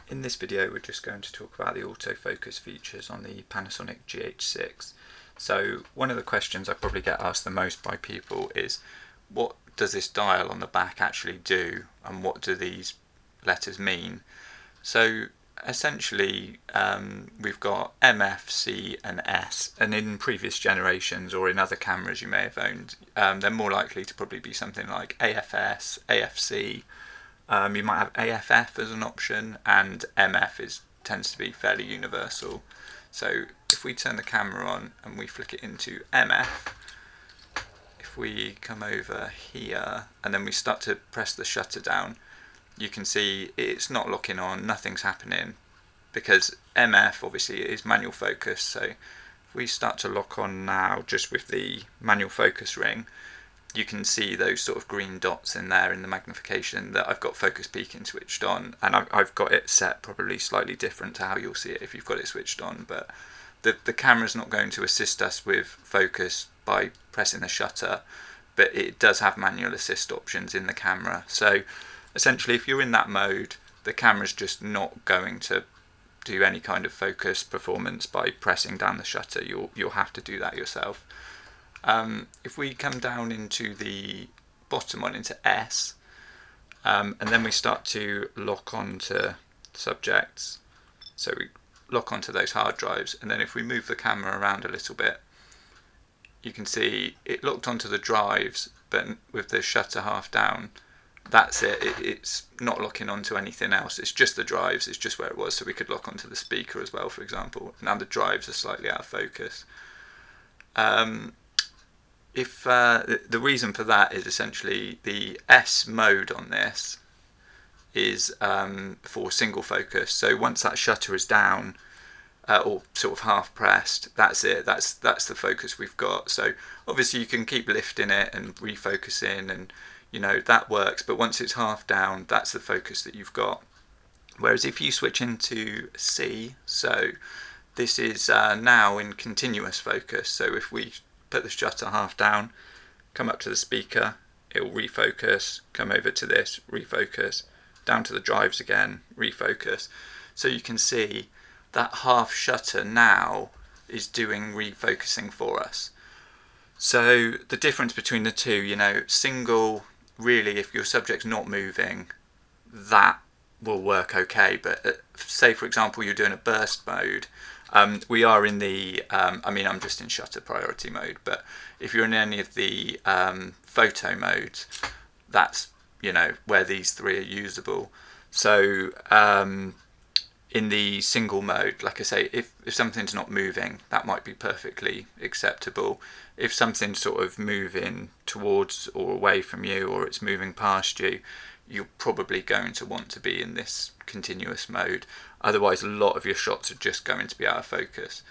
In this video we're just going to talk about the autofocus features on the Panasonic GH6. So one of the questions I probably get asked the most by people is, what does this dial on the back actually do and what do these letters mean? So essentially we've got MF, C and S, and in previous generations or in other cameras you may have owned, they're more likely to probably be something like AFS, AFC. You might have AFF as an option, and MF tends to be fairly universal. So if we turn the camera on and we flick it into MF, if we come over here and then we start to press the shutter down, you can see it's not locking on, nothing's happening, because MF obviously is manual focus. So if we start to lock on now just with the manual focus ring, you can see those sort of green dots in there in the magnification that I've got focus peaking switched on, and I've got it set probably slightly different to how you'll see it if you've got it switched on, but the camera's not going to assist us with focus by pressing the shutter, but it does have manual assist options in the camera. So essentially if you're in that mode, the camera's just not going to do any kind of focus performance by pressing down the shutter. You'll have to do that yourself. If we come down into the bottom one, into S, and then we start to lock onto subjects, so we lock onto those hard drives, and then if we move the camera around a little bit, you can see it locked onto the drives, but with the shutter half down, that's it. It's not locking onto anything else, it's just the drives, it's just where it was. So we could lock onto the speaker as well, for example. Now the drives are slightly out of focus. The reason for that is essentially the S mode on this is for single focus. So once that shutter is down or sort of half pressed, that's it. That's the focus we've got. So obviously you can keep lifting it and refocusing, and that works. But once it's half down, that's the focus that you've got. Whereas if you switch into C, so this is now in continuous focus. So if we put the shutter half down, come up to the speaker, it will refocus, come over to this, refocus, down to the drives again, refocus. So you can see that half shutter now is doing refocusing for us. So the difference between the two, single, really if your subject's not moving, that will work okay. But say for example you're doing a burst mode, we are in the, I'm just in shutter priority mode, but if you're in any of the photo modes, that's, where these three are usable. So in the single mode, like I say, if something's not moving, that might be perfectly acceptable. If something's sort of moving towards or away from you, or it's moving past you, you're probably going to want to be in this continuous mode. Otherwise a lot of your shots are just going to be out of focus.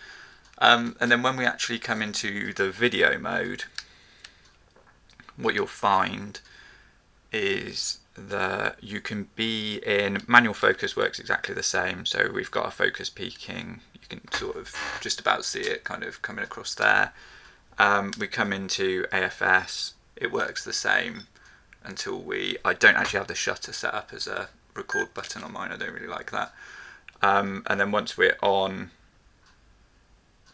And then when we actually come into the video mode, what you'll find is that you can be in manual focus, works exactly the same. So we've got our focus peaking, you can sort of just about see it kind of coming across there. We come into AFS, it works the same until I don't actually have the shutter set up as a record button on mine, I don't really like that. And then once we're on,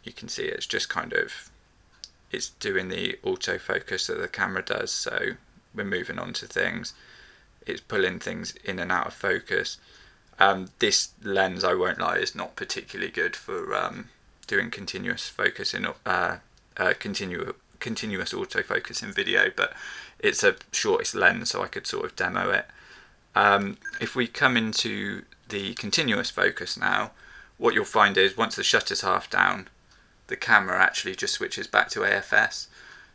you can see it's just it's doing the autofocus that the camera does. So we're moving on to things, it's pulling things in and out of focus. This lens, I won't lie, is not particularly good for doing continuous focus in continuous autofocus in video, but it's a shortest lens, so I could sort of demo it. If we come into the continuous focus now, what you'll find is once the shutter's half down, the camera actually just switches back to AFS.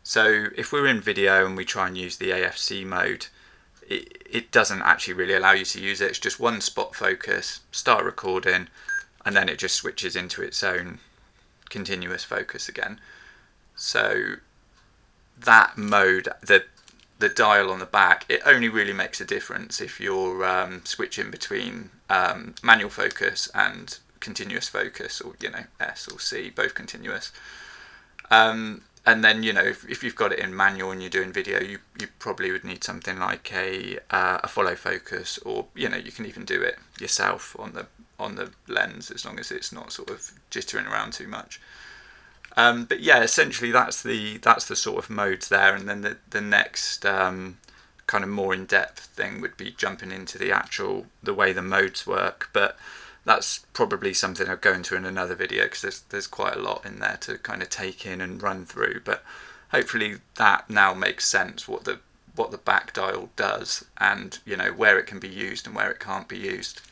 So if we're in video and we try and use the AFC mode, it doesn't actually really allow you to use it. It's just one spot focus, start recording, and then it just switches into its own continuous focus again. So that mode, the dial on the back, it only really makes a difference if you're switching between manual focus and continuous focus, or S or C, both continuous. And then if you've got it in manual and you're doing video, you probably would need something like a follow focus, or you can even do it yourself on the lens, as long as it's not sort of jittering around too much. But yeah, essentially that's the sort of modes there, and then the next kind of more in-depth thing would be jumping into the way the modes work, but that's probably something I'll go into in another video, because there's quite a lot in there to kind of take in and run through. But hopefully that now makes sense, what the back dial does, and where it can be used and where it can't be used.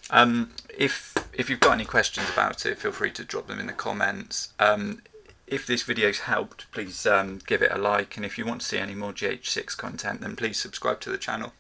If you've got any questions about it, feel free to drop them in the comments. If this video's helped, please give it a like, and if you want to see any more GH6 content, then please subscribe to the channel.